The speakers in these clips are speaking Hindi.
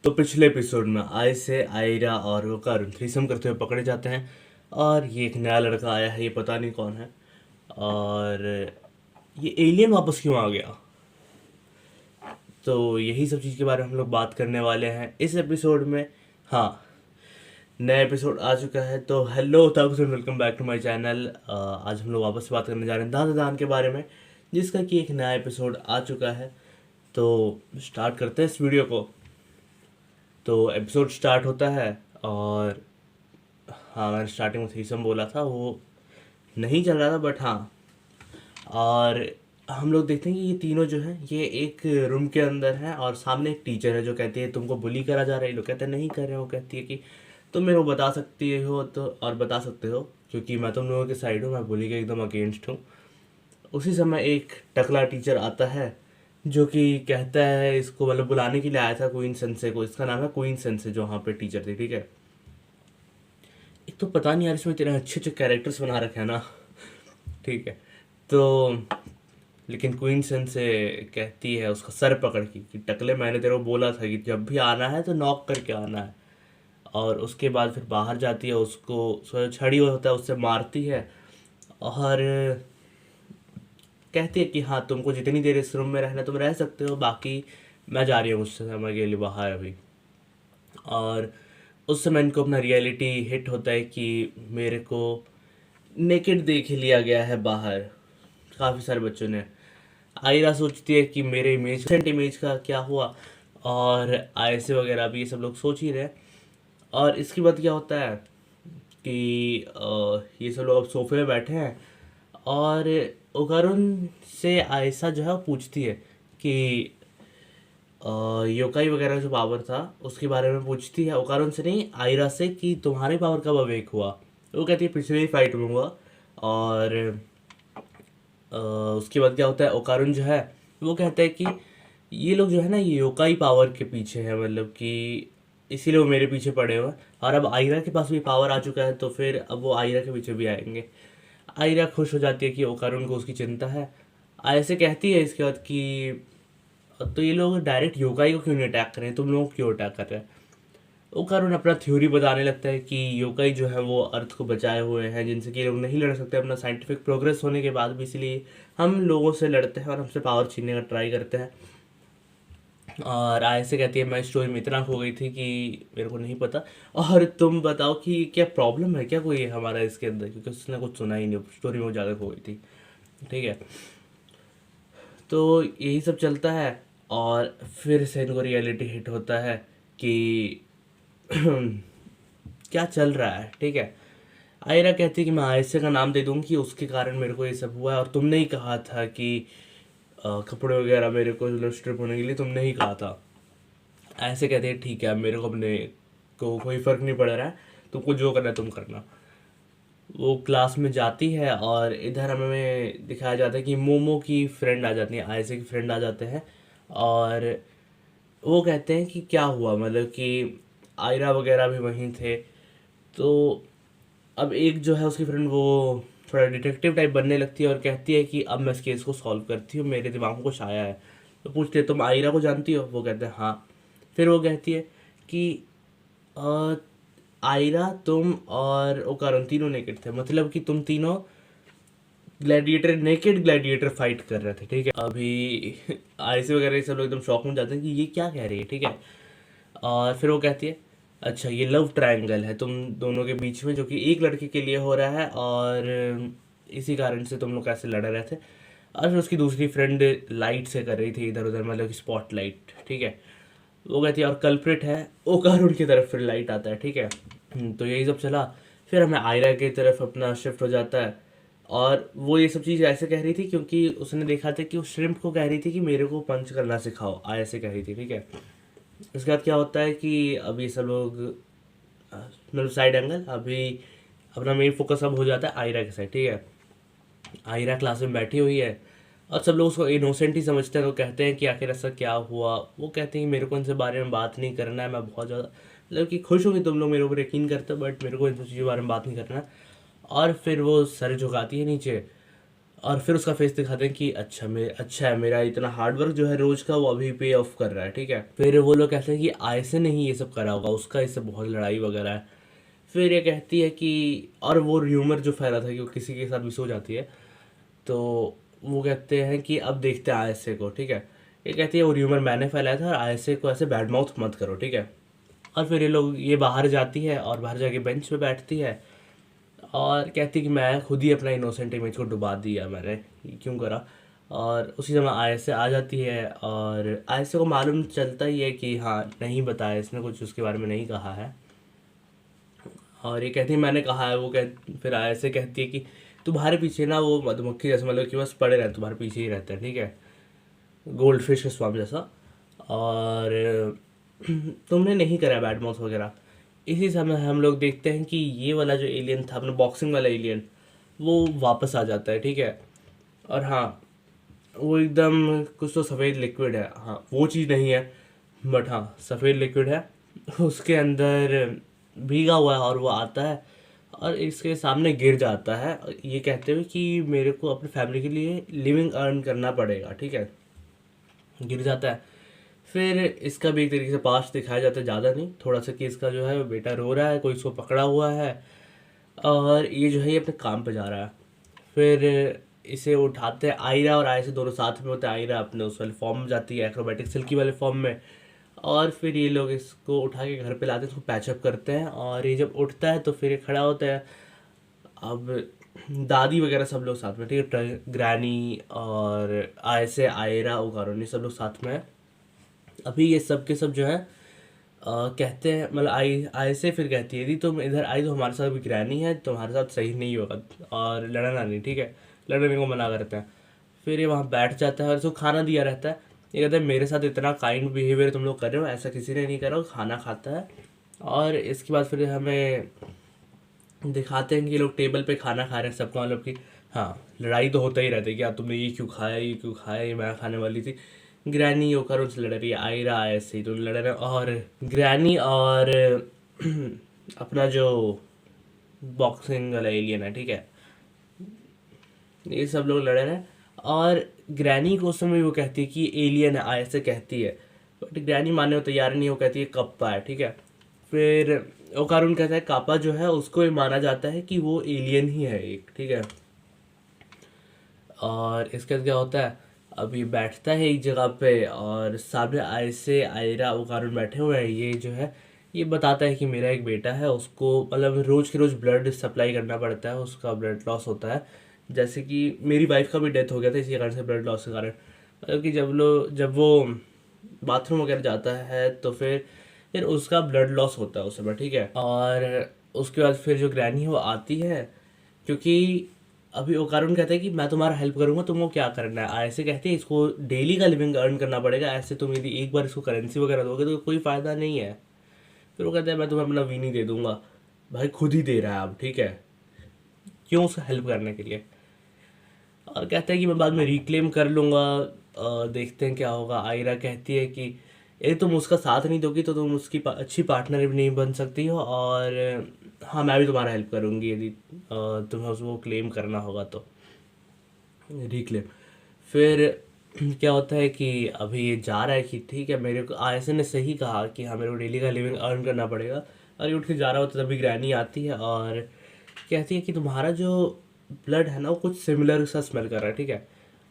तो पिछले एपिसोड में आय से आयरा और वो करुण थ्रीसम करते हुए पकड़े जाते हैं। और ये एक नया लड़का आया है, ये पता नहीं कौन है। और ये एलियन वापस क्यों आ गया। तो यही सब चीज़ के बारे में हम लोग बात करने वाले हैं इस एपिसोड में। हाँ, नया एपिसोड आ चुका है। तो हेलो तब welcome back to my channel. आज हम लोग वापस से बात करने जा रहे हैं दादा दान के बारे में, जिसका कि एक नया एपिसोड आ चुका है। तो स्टार्ट करते हैं इस वीडियो को। तो एपिसोड स्टार्ट होता है और हाँ, मैंने स्टार्टिंग में थ्रीसम बोला था, वो नहीं चल रहा था बट हाँ। और हम लोग देखते हैं कि ये तीनों जो हैं ये एक रूम के अंदर हैं और सामने एक टीचर है जो कहती है तुमको बुली करा जा रहा है। ये लोग कहते हैं नहीं कर रहे हैं। वो कहती है कि तुम मेरे को बता सकती हो तो, और बता सकते हो क्योंकि मैं तुम लोगों के साइड हूँ, मैं बुली के एकदम अगेंस्ट हूँ। उसी समय एक टकला टीचर आता है जो कि कहता है, इसको मतलब बुलाने के लिए आया था क्वीन सेंसे को। इसका नाम है क्वीन सेंसे जो वहाँ पे टीचर थी, ठीक है। एक तो पता नहीं यार, इसमें इतने अच्छे अच्छे कैरेक्टर्स बना रखे हैं ना, ठीक है। तो लेकिन क्वीन सेंसे कहती है उसका सर पकड़ के कि टकले, मैंने तेरे को बोला था कि जब भी आना है तो नॉक करके आना है। और उसके बाद फिर बाहर जाती है, उसको छड़ी होता है उससे मारती है। और कहती है कि हाँ, तुमको जितनी देर इस रूम में रहना तुम रह सकते हो, बाकी मैं जा रही हूँ कुछ समय के लिए बाहर अभी। और उस समय इनको अपना रियलिटी हिट होता है कि मेरे को नेकेड देख लिया गया है बाहर, काफ़ी सारे बच्चों ने। आयरा सोचती है कि मेरे इमेज का क्या हुआ, और आयसे वगैरह भी ये सब लोग सोच ही रहे। और इसके बाद क्या होता है कि ये सब लोग अब सोफे पे बैठे हैं और ओकारुन से आयसा जो है वो पूछती है कि योकाई वगैरह जो पावर था उसके बारे में पूछती है। ओकारुन से नहीं, आयरा से, कि तुम्हारे पावर कब अवेक हुआ। वो कहती है पिछले ही फाइट में हुआ। और उसके बाद क्या होता है, ओकारुन जो है वो कहता है कि ये लोग जो है ना, ये योकाई पावर के पीछे है, मतलब कि इसीलिए वो मेरे पीछे पड़े हुए हैं। और अब आयरा के पास भी पावर आ चुका है तो फिर अब वो आयरा के पीछे भी आएंगे। आयरा खुश हो जाती है कि ओकारुन को उसकी चिंता है। ऐसे कहती है इसके बाद कि तो ये लोग डायरेक्ट योकाई को क्यों नहीं अटैक कर रहे हैं, तुम लोग क्यों अटैक कर रहे हैं। ओकारुन अपना थ्योरी बताने लगता है कि योकाई जो है वो अर्थ को बचाए हुए हैं, जिनसे कि ये लोग नहीं लड़ सकते अपना साइंटिफिक प्रोग्रेस होने के बाद भी, इसलिए हम लोगों से लड़ते हैं और हमसे पावर छीनने का ट्राई करते हैं। और आय से कहती है मैं स्टोरी में इतना खो गई थी कि मेरे को नहीं पता, और तुम बताओ कि क्या प्रॉब्लम है, क्या कोई है हमारा इसके अंदर, क्योंकि उसने कुछ सुना ही नहीं, स्टोरी में वो ज़्यादा खो गई थी, ठीक है। तो यही सब चलता है और फिर से इनको रियलिटी हिट होता है कि क्या चल रहा है, ठीक है। आयरा कहती है कि मैं आयशा का नाम दे दूंगी, उसके कारण मेरे को ये सब हुआ है, और तुमने ही कहा था कि कपड़े वगैरह मेरे को स्ट्रिप होने के लिए तुमने ही कहा था। ऐसे कहते हैं ठीक है, मेरे को अपने को कोई फ़र्क नहीं पड़ रहा है, तुमको जो करना है तुम करना। वो क्लास में जाती है और इधर हमें दिखाया जाता है कि मोमो की फ्रेंड आ जाती है, आयसे की फ्रेंड आ जाते हैं। और वो कहते हैं कि क्या हुआ, मतलब कि आयरा वगैरह भी वहीं थे। तो अब एक जो है उसकी फ्रेंड वो थोड़ा डिटेक्टिव टाइप बनने लगती है और कहती है कि अब मैं इस केस को सॉल्व करती हूँ, मेरे दिमाग में कुछ आया है। तो पूछते हैं तुम आयरा को जानती हो, वो कहते हैं हाँ। फिर वो कहती है कि "अ, आयरा, तुम और ओकारुन तीनों नेकेड थे, मतलब कि तुम तीनों ग्लैडिएटर, नेकेड ग्लैडिएटर फाइट कर रहे थे, ठीक है। अभी आयसे वगैरह ये सब लोग एकदम शॉक में जाते हैं कि ये क्या कह रही है, ठीक है। और फिर वो कहती है अच्छा, ये लव ट्रायंगल है तुम दोनों के बीच में, जो कि एक लड़के के लिए हो रहा है, और इसी कारण से तुम लोग ऐसे लड़ रहे थे। और फिर उसकी दूसरी फ्रेंड लाइट से कर रही थी इधर उधर, मतलब कि स्पॉट लाइट, ठीक है। वो कहती है और कल्प्रिट है ओकारुन की तरफ, फिर लाइट आता है, ठीक है। तो यही सब चला। फिर हमें आयरा की तरफ अपना शिफ्ट हो जाता है। और वो ये सब चीज़ ऐसे कह रही थी क्योंकि उसने देखा था कि वो श्रिम्प को कह रही थी कि मेरे को पंच करना सिखाओ, ऐसे कह रही थी, ठीक है। उसके बाद क्या होता है कि अभी सब लोग मतलब साइड एंगल, अभी अपना मेन फोकस अब हो जाता है आयरा के साइड, ठीक है। आयरा क्लास में बैठी हुई है और सब लोग उसको इनोसेंट ही समझते हैं। तो कहते हैं कि आखिर ऐसा क्या हुआ। वो कहते हैं कि मेरे को इनसे बारे में बात नहीं करना है, मैं बहुत ज़्यादा मतलब कि खुश हूँ कि तुम लोग मेरे ऊपर यकीन करते हो, बट मेरे को इन सब चीज़ों के बारे में बात नहीं करना है। और फिर वो सर झुकाती है नीचे और फिर उसका फेस दिखाते हैं कि अच्छा है, मेरा इतना हार्ड वर्क जो है रोज का वो अभी पे ऑफ कर रहा है, ठीक है। फिर वो लोग कहते हैं कि आयसे ने ही ये सब करा होगा, उसका इससे बहुत लड़ाई वगैरह है। फिर ये कहती है कि, और वो र्यूमर जो फैला था कि वो किसी के साथ भी सो जाती है, तो वो कहते हैं कि अब देखते हैं आयसे को, ठीक है। ये कहती है वो र्यूमर मैंने फैलाया था और आयसे को ऐसे बैड माउथ मत करो, ठीक है। और फिर ये बाहर जाती है और बाहर जाके बेंच पे बैठती है और कहती कि मैं खुद ही अपना इनोसेंट इमेज को डुबा दिया, मैंने ये क्यों करा। और उसी समय आयसे आ जाती है और आयसे को मालूम चलता ही है कि हाँ नहीं बताया इसने कुछ उसके बारे में नहीं कहा है। और ये कहती है मैंने कहा है, फिर आयसे कहती है कि तुम्हारे पीछे ना वो मधुमक्खी जैसे, मतलब कि बस पड़े रहते तुम्हारे पीछे ही रहते हैं, ठीक है, गोल्ड फिश स्वाम जैसा। और तुमने नहीं करा बैड माउथ वगैरह। इसी समय हम लोग देखते हैं कि ये वाला जो एलियन था, अपना बॉक्सिंग वाला एलियन, वो वापस आ जाता है, ठीक है। और हाँ, वो एकदम कुछ तो सफ़ेद लिक्विड है, हाँ वो चीज़ नहीं है, बट हाँ सफ़ेद लिक्विड है, उसके अंदर भीगा हुआ है। और वो आता है और इसके सामने गिर जाता है, ये कहते हुए कि मेरे को अपनी फैमिली के लिए लिविंग अर्न करना पड़ेगा, ठीक है। गिर जाता है। फिर इसका भी एक तरीके से पास्ट दिखाया जाता है, ज़्यादा नहीं, थोड़ा सा, कि इसका जो है बेटा रो रहा है, कोई इसको पकड़ा हुआ है और ये जो है ये अपने काम पे जा रहा है। फिर इसे उठाते हैं, आयरा और आयसे दोनों साथ में होते हैं। आयरा अपने उस वाले फॉर्म में जाती है, एक्रोबैटिक सिल्की वाले फॉर्म में, और फिर ये लोग इसको उठा के घर पे लाते हैं, इसको पैचअप करते हैं। और ये जब उठता है तो फिर ये खड़ा होता है। अब दादी वगैरह सब लोग साथ में, ठीक है, ग्रैनी और आयसे, आयरा, उगारोनी, सब लोग साथ में हैं। अभी ये सब के सब जो है कहते हैं, मतलब आई से फिर कहती है यदि तुम इधर आई तो हमारे साथ भी ग्रैनी है, तुम्हारे साथ सही नहीं होगा और लड़ना नहीं, ठीक है। लड़ने को मना करते हैं। फिर ये वहाँ बैठ जाता है और इसको खाना दिया रहता है। ये कहता है मेरे साथ इतना काइंड बिहेवियर तुम लोग कर रहे हो, ऐसा किसी ने नहीं करा। खाना खाता है और इसके बाद फिर हमें दिखाते हैं कि ये लोग टेबल पे खाना खा रहे हैं, सबका मतलब कि हाँ लड़ाई तो होता ही रहता है कि यार तुमने ये क्यों खाया, ये क्यों खाया, ये मैं खाने वाली थी। ग्रैनी होकर उनसे लड़ रही है, आयरा ऐसे ही तो लड़ रहे हैं। और ग्रैनी और अपना जो बॉक्सिंग वाला एलियन है, ठीक है, ये सब लोग लड़ रहे हैं। और ग्रैनी को उस समय वो कहती है कि एलियन है, ऐसे कहती है, बट ग्रैनी मानने को तैयार नहीं, वो कहती है कप्पा है, ठीक है। फिर ओकारुन कहता है कापा जो है उसको ये माना जाता है कि वो एलियन ही है एक, ठीक है। और इसके बाद क्या होता है, अब ये बैठता है एक जगह पे और सामने आयसे, आयरा, ओकारुन बैठे हुए हैं। ये जो है ये बताता है कि मेरा एक बेटा है, उसको मतलब रोज़ के रोज़ ब्लड सप्लाई करना पड़ता है, उसका ब्लड लॉस होता है। जैसे कि मेरी वाइफ का भी डेथ हो गया था इसी कारण से, ब्लड लॉस के कारण। मतलब कि जब वो बाथरूम वगैरह जाता है तो फिर उसका ब्लड लॉस होता है उस समय, ठीक है। और उसके बाद फिर जो ग्रैनी है वो आती है, क्योंकि अभी ओकारुन कहता है कि मैं तुम्हारा हेल्प करूंगा, तुमको क्या करना है। ऐसे कहते हैं इसको डेली का लिविंग अर्न करना पड़ेगा, ऐसे तुम यदि एक बार इसको करेंसी वगैरह दोगे तो कोई फ़ायदा नहीं है। फिर वो कहता है मैं तुम्हें अपना वीनी दे दूंगा। भाई खुद ही दे रहा है अब, ठीक है, क्यों उसका हेल्प करने के लिए। और कहता है कि मैं बाद में रिक्लेम कर लूँगा, देखते हैं क्या होगा। आयरा कहती है कि यदि तुम उसका साथ नहीं दोगी तो तुम उसकी अच्छी पार्टनर भी नहीं बन सकती हो, और हाँ मैं भी तुम्हारा हेल्प करूँगी यदि तुम्हें उसको क्लेम करना होगा तो, रिक्लेम। फिर क्या होता है कि अभी ये जा रहा है कि ठीक है, मेरे को आयसन ने सही कहा कि हाँ मेरे को डेली का लिविंग अर्न करना पड़ेगा। और ये उठ के जा रहा होता है, तभी ग्रैनी आती है और कहती है कि तुम्हारा जो ब्लड है ना वो कुछ सिमिलर सा स्मेल कर रहा है, ठीक है।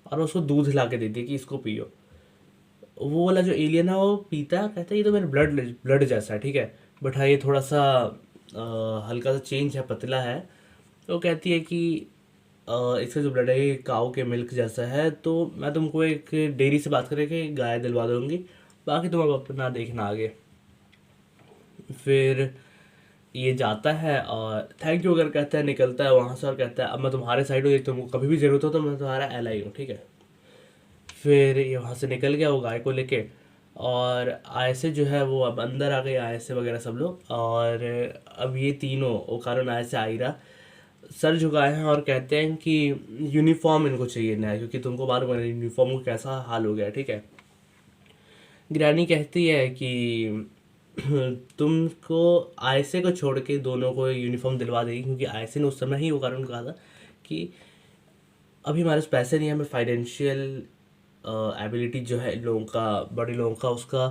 और उसको दूध ला के देती है कि इसको पियो। वो वाला जो एलियन है वो पीता है, कहता है ये तो मेरे ब्लड ब्लड जैसा है, ठीक है, बट हाँ ये थोड़ा सा हल्का सा चेंज है, पतला है। तो कहती है कि इसका जो ब्लड है ये काऊ के मिल्क जैसा है, तो मैं तुमको एक डेयरी से बात करके गाय दिलवा दूंगी, बाकी तुम अब अपना देखना आगे। फिर ये जाता है और थैंक यू अगर कहता है, निकलता है वहाँ से और कहता है अब मैं तुम्हारे साइड हूँ, तुमको कभी भी ज़रूरत हो तो मैं तुम्हारा एलाई हूँ, ठीक है। फिर ये वहाँ से निकल गया वो गाय को लेके, और आयसे जो है वो अब अंदर आ गए, आयसे वगैरह सब लोग। और अब ये तीनों ओकारुन, आयसे, आयरा सर झुकाए हैं और कहते हैं कि यूनिफॉर्म इनको चाहिए नया, क्योंकि तुमको मालूम है यूनिफॉर्म को कैसा हाल हो गया, ठीक है। ग्रैनी कहती है कि तुमको आयसे को छोड़ के दोनों को यूनिफॉर्म दिलवा देगी, क्योंकि आयसे ने उस समय ही वो कारण कहा था कि अभी हमारे पास पैसे नहीं है, हमें फाइनेंशियल एबिलिटी जो है इन लोगों का, बड़े लोगों का, उसका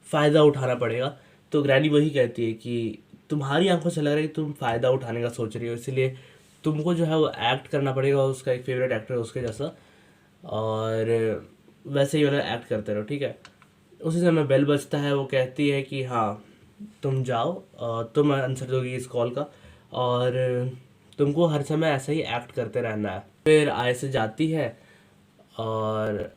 फ़ायदा उठाना पड़ेगा। तो ग्रैनी वही कहती है कि तुम्हारी आंखों से लग रहा है कि तुम फ़ायदा उठाने का सोच रही हो, इसलिए तुमको जो है वो एक्ट करना पड़ेगा उसका एक फेवरेट एक्टर उसके जैसा, और वैसे ही वाला एक्ट करते रहो, ठीक है। उसी समय बेल बजता है, वो कहती है कि हाँ तुम जाओ, तुम आंसर दोगी इस कॉल का, और तुमको हर समय ऐसा ही एक्ट करते रहना है। फिर आय से जाती है, और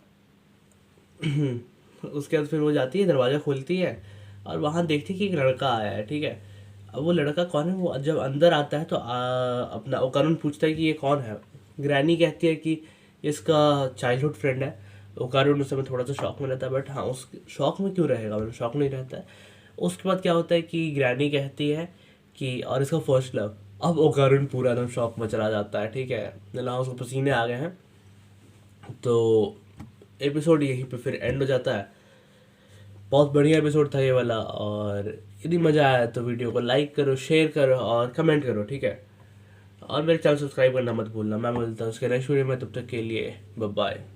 उसके बाद फिर वो जाती है, दरवाज़ा खोलती है, और वहाँ देखती है कि एक लड़का आया है, ठीक है। अब वो लड़का कौन है, वो जब अंदर आता है तो अपना वो कानून पूछता है कि ये कौन है। ग्रैनी कहती है कि इसका चाइल्डहुड फ्रेंड है। वो कानून उस समय थोड़ा सा शॉक में रहता है, बट हाँ उस शॉक में क्यों रहेगा, मतलब शॉक नहीं रहता है। उसके बाद क्या होता है कि ग्रैनी कहती है कि और इसका फर्स्ट लव। अब ओकारुन पूरा एकदम शॉक में चला जाता है, ठीक है, मतलब उसको पसीने आ गए हैं। तो एपिसोड यहीं पे फिर एंड हो जाता है। बहुत बढ़िया एपिसोड था ये वाला, और यदि मज़ा आया तो वीडियो को लाइक करो, शेयर करो और कमेंट करो, ठीक है। और मेरे चैनल सब्सक्राइब करना मत भूलना। मैं मिलता हूँ उसके नेक्स्ट वीडियो में, तब तक के लिए बाय बाय।